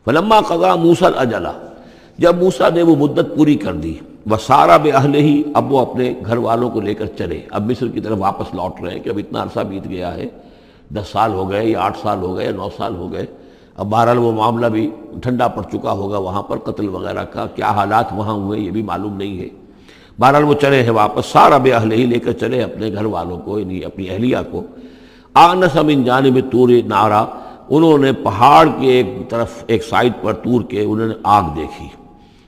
فلما قضا موسیٰ الاجل، جب موسیٰ نے وہ مدت پوری کر دی، وسارا باہلہ، اب وہ اپنے گھر والوں کو لے کر چلے، اب مصر کی طرف واپس لوٹ رہے ہیں کہ اب اتنا عرصہ بیت گیا ہے، 10 سال ہو گئے یا 8 سال ہو گئے یا 9 سال ہو گئے، اب بہرحال وہ معاملہ بھی ٹھنڈا پڑ چکا ہوگا، وہاں پر قتل وغیرہ کا کیا حالات وہاں ہوئے یہ بھی معلوم نہیں ہے۔ بہرحال وہ چلے ہیں واپس، سارا باہلہ لے کر چلے اپنے گھر والوں کو، یعنی اپنی اہلیہ کو۔ آنس من جانب طور نارا، انہوں نے پہاڑ کے ایک طرف ایک سائڈ پر طور کے انہوں نے آگ دیکھی۔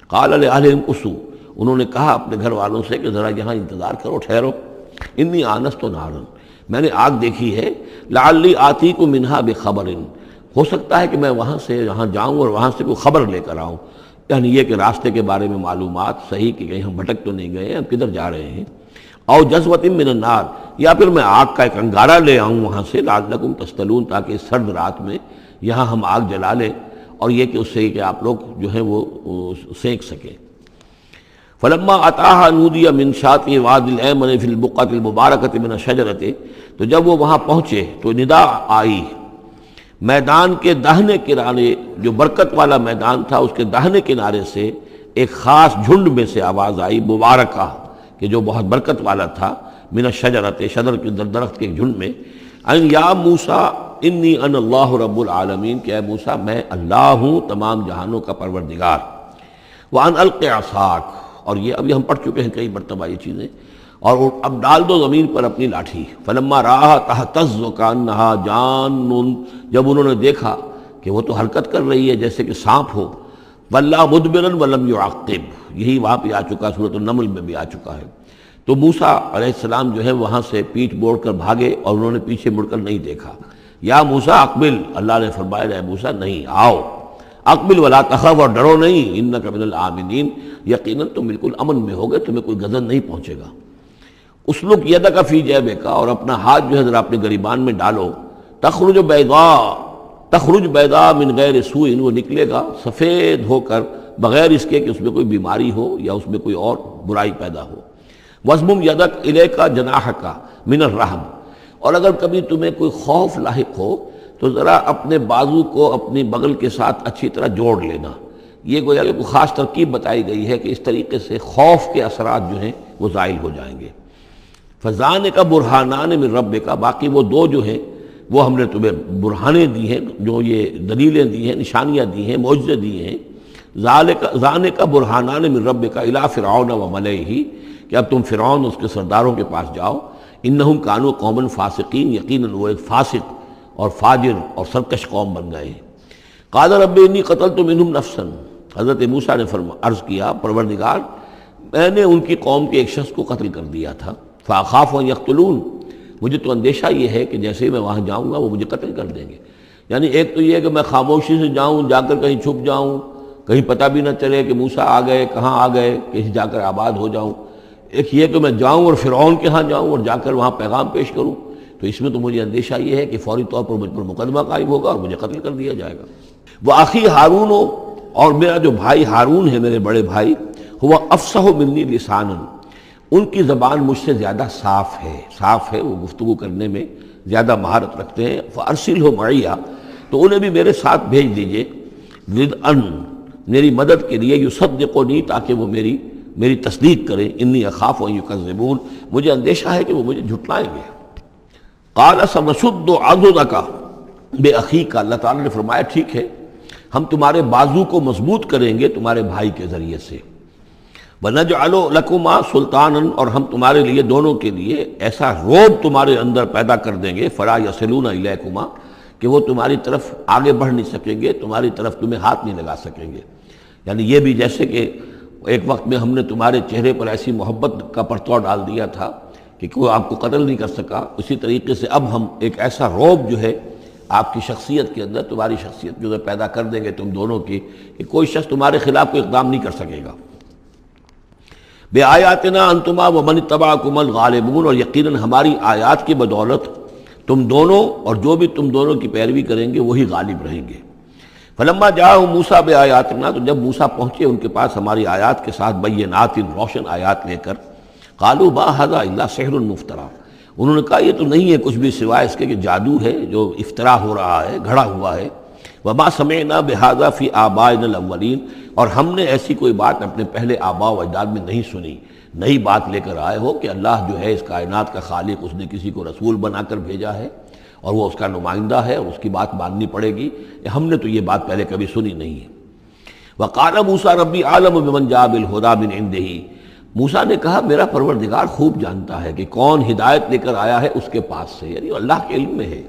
قال لأہلہم اسو، انہوں نے کہا اپنے گھر والوں سے کہ ذرا یہاں انتظار کرو، ٹھہرو، انی آنست نارا، میں نے آگ دیکھی ہے، لعلی آتیکم منہا بخبر، ہو سکتا ہے کہ میں وہاں سے یہاں جاؤں اور وہاں سے کوئی خبر لے کر آؤں، یعنی یہ کہ راستے کے بارے میں معلومات صحیح کہ کہیں ہم بھٹک تو نہیں گئے، ہم کدھر جا رہے ہیں، او جذوۃ من النار، یا پھر میں آگ کا ایک انگارہ لے آؤں وہاں سے، لعلکم تصطلون، تاکہ اس سرد رات میں یہاں ہم آگ جلا لیں، اور یہ کہ اس سے کہ آپ لوگ جو ہیں وہ سینک سکیں۔ فلما اتاها نودی من شاطئ وادی الایمن فی البقعۃ المبارکۃ من الشجرۃ، تو جب وہ وہاں پہنچے تو ندا آئی، میدان کے داہنے کنارے، جو برکت والا میدان تھا اس کے داہنے کنارے سے ایک خاص جھنڈ میں سے آواز آئی، مبارکہ، کہ جو بہت برکت والا تھا، من الشجرۃ، شجر کے درخت کے جھنڈ میں، ان یا موسیٰ انی انا اللہ رب العالمین، کہ اے موسیٰ میں اللہ ہوں تمام جہانوں کا پروردگار، وان الق عصاک، اور یہ ابھی ہم پڑھ چکے ہیں کئی مرتبہ یہ چیزیں، اور اب ڈال دو زمین پر اپنی لاٹھی، فلما رآہا تہتز کانہا جان، جب انہوں نے دیکھا کہ وہ تو حرکت کر رہی ہے جیسے کہ سانپ ہو، ولا مدبرا ولم يعقب، یہی وہاں پہ آ چکا، سورۃ النمل میں بھی آ چکا ہے۔ تو موسیٰ علیہ السلام جو ہے وہاں سے پیٹھ موڑ کر بھاگے اور انہوں نے پیچھے مڑ کر نہیں دیکھا۔ یا موسیٰ اقبل، اللہ نے فرمایا اے موسیٰ نہیں، آؤ، اقبل ولا تخف، اور ڈرو نہیں، انک من الآمنین، یقیناً تم بالکل امن میں ہوگے، تمہیں کوئی غضب نہیں پہنچے گا۔ اسلک یدک فی جیبک، اور اپنا ہاتھ جو ہے ذرا اپنے گریبان میں ڈالو، تخرج بیضاء من غیر سوء، وہ نکلے گا سفید ہو کر بغیر اس کے کہ اس میں کوئی بیماری ہو یا اس میں کوئی اور برائی پیدا ہو۔ وَاضْمُمْ يَدَكَ إِلَيْكَ جَنَاحَكَ مِنَ الرَّحْمِ، اور اگر کبھی تمہیں کوئی خوف لاحق ہو تو ذرا اپنے بازو کو اپنی بغل کے ساتھ اچھی طرح جوڑ لینا۔ یہ گویا کہ کوئی خاص ترکیب بتائی گئی ہے کہ اس طریقے سے خوف کے اثرات جو ہیں وہ زائل ہو جائیں گے۔ فَذَانِكَ بُرْهَانَانِ مِن رَبِّكَ، باقی وہ دو جو ہیں وہ ہم نے تمہیں برہانے دی ہیں، جو یہ دلیلیں دی ہیں، نشانیاں دی ہیں، معجزے دیے ہیں۔ ذَانِكَ بُرْهَانَانِ مِن رَبِّكَ إِلَىٰ فِرْعَوْنَ وَمَلَئِهِ، کہ اب تم فرعون اس کے سرداروں کے پاس جاؤ، انہم کانوا قوما فاسقین، یقیناً وہ ایک فاسق اور فاجر اور سرکش قوم بن گئے ہیں۔ قال رب انی قتلت منہم نفسا، حضرت موسیٰ نے عرض کیا پروردگار میں نے ان کی قوم کے ایک شخص کو قتل کر دیا تھا، فاخاف ان یقتلون، مجھے تو اندیشہ یہ ہے کہ جیسے ہی میں وہاں جاؤں گا وہ مجھے قتل کر دیں گے۔ یعنی ایک تو یہ کہ میں خاموشی سے جاؤں، جا کر کہیں چھپ جاؤں، کہیں پتہ بھی نہ چلے کہ موسیٰ آ گئے، کہاں آ گئے، کہیں جا کر آباد ہو جاؤں۔ ایک یہ کہ میں جاؤں اور فرعون کے ہاں جاؤں اور جا کر وہاں پیغام پیش کروں، تو اس میں تو مجھے اندیشہ یہ ہے کہ فوری طور پر مجھ پر مقدمہ قائم ہوگا اور مجھے قتل کر دیا جائے گا۔ وَأَخِي ہارون، اور میرا جو بھائی ہارون ہے، میرے بڑے بھائی، ہوا افصح منی لسانا، ان کی زبان مجھ سے زیادہ صاف ہے، وہ گفتگو کرنے میں زیادہ مہارت رکھتے ہیں۔ فَأَرْسِلْهُ مَعِيَّ، تو انہیں بھی میرے ساتھ بھیج دیجئے، رِدْءً، میری مدد کے لیے، یصدقنی، تاکہ وہ میری تصدیق کریں، انی اخاف ان یکذبون، مجھے اندیشہ ہے کہ وہ مجھے جھٹلائیں گے۔ قال سنشد عضدک باخیک، اللہ تعالیٰ نے فرمایا ٹھیک ہے ہم تمہارے بازو کو مضبوط کریں گے تمہارے بھائی کے ذریعے سے۔ وَنَجْعَلُ لَكُمَا سُلْطَانًا، اور ہم تمہارے لیے دونوں کے لیے ایسا روب تمہارے اندر پیدا کر دیں گے، فَلَا يَصِلُونَ إِلَيْكُمَا، کہ وہ تمہاری طرف آگے بڑھ نہیں سکیں گے، تمہاری طرف تمہیں ہاتھ نہیں لگا سکیں گے۔ یعنی یہ بھی جیسے کہ ایک وقت میں ہم نے تمہارے چہرے پر ایسی محبت کا پرتو ڈال دیا تھا کہ کوئی آپ کو قتل نہیں کر سکا، اسی طریقے سے اب ہم ایک ایسا روب جو ہے آپ کی شخصیت کے اندر، تمہاری شخصیت جو ہے پیدا کر دیں گے تم دونوں کی، کہ کوئی شخص تمہارے خلاف کوئی اقدام نہیں کر سکے گا۔ بِآیاتنا انتما ومن اتبعکم الغالبون، اور یقیناً ہماری آیات کی بدولت تم دونوں اور جو بھی تم دونوں کی پیروی کریں گے وہی غالب رہیں گے۔ فلما جاءهم موسیٰ بآیاتنا، تو جب موسیٰ پہنچے ان کے پاس ہماری آیات کے ساتھ، بینات، روشن آیات لے کر، قالوا ما ھذا الا سحر مفترا، انہوں نے کہا یہ تو نہیں ہے کچھ بھی سوائے اس کے کہ جادو ہے جو افطرا ہو رہا ہے، گھڑا ہوا ہے۔ وما سمعنا بہذا فی آبائنا الاولین، اور ہم نے ایسی کوئی بات اپنے پہلے آباء و اجداد میں نہیں سنی۔ نئی بات لے کر آئے ہو کہ اللہ جو ہے اس کائنات کا خالق، اس نے کسی کو رسول بنا کر بھیجا ہے اور وہ اس کا نمائندہ ہے اور اس کی بات ماننی پڑے گی، ہم نے تو یہ بات پہلے کبھی سنی نہیں ہے۔ وقال موسیٰ ربی عالم بمن جاء بالہدی من عنده، موسیٰ نے کہا میرا پروردگار خوب جانتا ہے کہ کون ہدایت لے کر آیا ہے اس کے پاس سے، یعنی اللہ کے علم میں ہے۔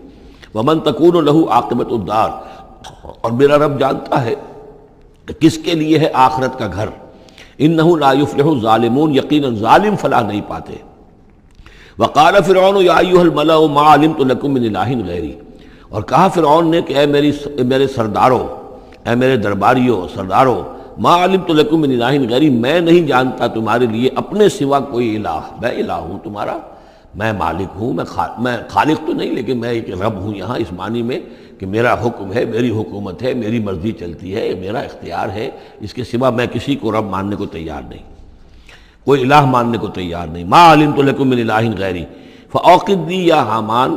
ومن تکون له عاقبۃ الدار، اور میرا رب جانتا ہے کہ کس کے لیے ہے آخرت کا گھر۔ انہ لا یفلح الظالمون، یقیناً ظالم فلاح نہیں پاتے۔ وقال فرعون یا ایھا الملأ ما علمت لکم من الہ غیری، اور کہا فرعون نے کہ اے میرے سرداروں، اے میرے درباریوں سرداروں، ما علمت لکم من الہ غیری، میں نہیں جانتا تمہارے لیے اپنے سوا کوئی الہ، میں الہ ہوں تمہارا، میں مالک ہوں، میں خالق تو نہیں لیکن میں ایک رب ہوں یہاں اس معنی میں کہ میرا حکم ہے، میری حکومت ہے، میری مرضی چلتی ہے، میرا اختیار ہے، اس کے سوا میں کسی کو رب ماننے کو تیار نہیں، کوئی الہ ماننے کو تیار نہیں۔ ما علمت لکم من الہ غیری فاوقد لی یا حامان،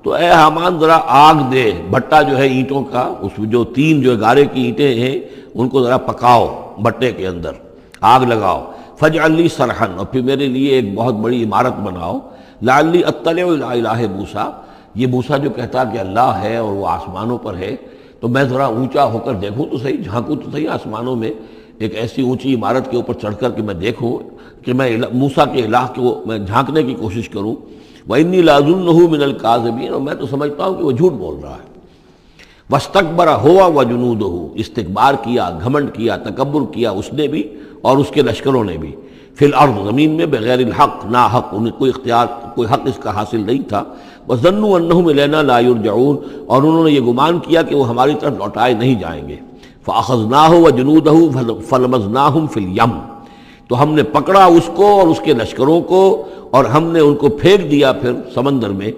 تو اے حامان ذرا آگ دے، بھٹا جو ہے اینٹوں کا، اس جو تین جو گارے کی اینٹیں ہیں ان کو ذرا پکاؤ بٹے کے اندر، آگ لگاؤ، فاجعل لی صرحا، اور پھر میرے لیے ایک بہت بڑی عمارت بناؤ، لعلی اطلع الی الہ موسیٰ، یہ موسیٰ جو کہتا کہ اللہ ہے اور وہ آسمانوں پر ہے، تو میں ذرا اونچا ہو کر دیکھوں تو صحیح، جھانکوں تو صحیح آسمانوں میں، ایک ایسی اونچی عمارت کے اوپر چڑھ کر کہ میں دیکھوں کہ میں موسیٰ کے الہ کو میں جھانکنے کی کوشش کروں۔ وَإِنِّي لَأَظُنُّهُ مِنَ الْكَاذِبِينَ، اور میں تو سمجھتا ہوں کہ وہ جھوٹ بول رہا ہے۔ وَاسْتَكْبَرَ هُوَ وَجُنُودُهُ، استکبار کیا، گھمنڈ کیا، تکبر کیا اس نے بھی اور اس کے لشکروں نے بھی، فی الارض، زمین میں، بغیر الحق، نا حق، انہیں کوئی اختیار، کوئی حق اس کا حاصل نہیں تھا۔ وَظَنُّوا أَنَّهُمْ إِلَيْنَا لَا يُرْجَعُونَ، اور انہوں نے یہ گمان کیا کہ وہ ہماری طرف لوٹائے نہیں جائیں گے۔ فَأَخَذْنَاهُ وَجُنُودَهُ فَلَمَزْنَاهُمْ فِي الْيَمِّ، تو ہم نے پکڑا اس کو اور اس کے لشکروں کو اور ہم نے ان کو پھینک دیا پھر سمندر میں۔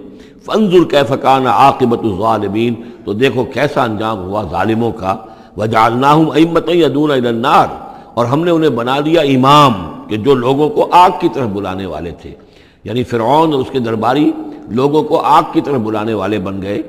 فانظر کیف کان عاقبۃ الظالمین، تو دیکھو کیسا انجام ہوا ظالموں کا۔ وجعلناہم ائمۃ یدعون الی النار، اور ہم نے انہیں بنا دیا امام کہ جو لوگوں کو آگ کی طرف بلانے والے تھے، یعنی فرعون اور اس کے درباری لوگوں کو آگ کی طرف بلانے والے بن گئے۔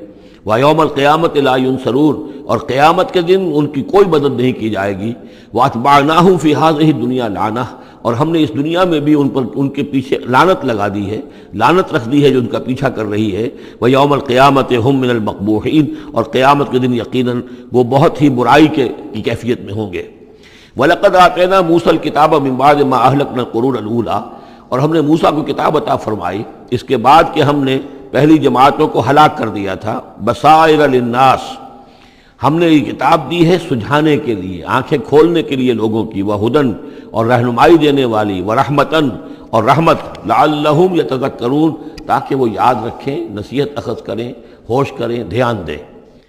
وَيَوْمَ الْقِيَامَةِ لَا يُنصَرُونَ، اور قیامت کے دن ان کی کوئی مدد نہیں کی جائے گی۔ وَأَتْبَعْنَاهُمْ فِي هَذِهِ الدُّنْيَا لَعْنَةً، اور ہم نے اس دنیا میں بھی ان کے پیچھے لعنت لگا دی ہے، لعنت رکھ دی ہے جو ان کا پیچھا کر رہی ہے۔ وَيَوْمَ الْقِيَامَةِ هُمْ مِنَ الْمَقْبُوحِينَ، اور قیامت کے دن یقیناً وہ بہت ہی برائی کی کیفیت میں ہوں گے۔ وَلَقَدْ آتَيْنَا مُوسَى الْكِتَابَ مِن بَعْدِ مَا أَهْلَكْنَا الْقُرُونَ الْأُولَىٰ، اور ہم نے موسیٰ کو کتاب عطا فرمائی اس کے بعد کہ ہم نے پہلی جماعتوں کو ہلاک کر دیا تھا۔ بصائر للناس، ہم نے یہ کتاب دی ہے سجھانے کے لیے، آنکھیں کھولنے کے لیے لوگوں کی، وہدن، اور رہنمائی دینے والی، ورحمتن، اور رحمت، لعلہم یتذکرون، تاکہ وہ یاد رکھیں، نصیحت اخذ کریں، ہوش کریں، دھیان دیں۔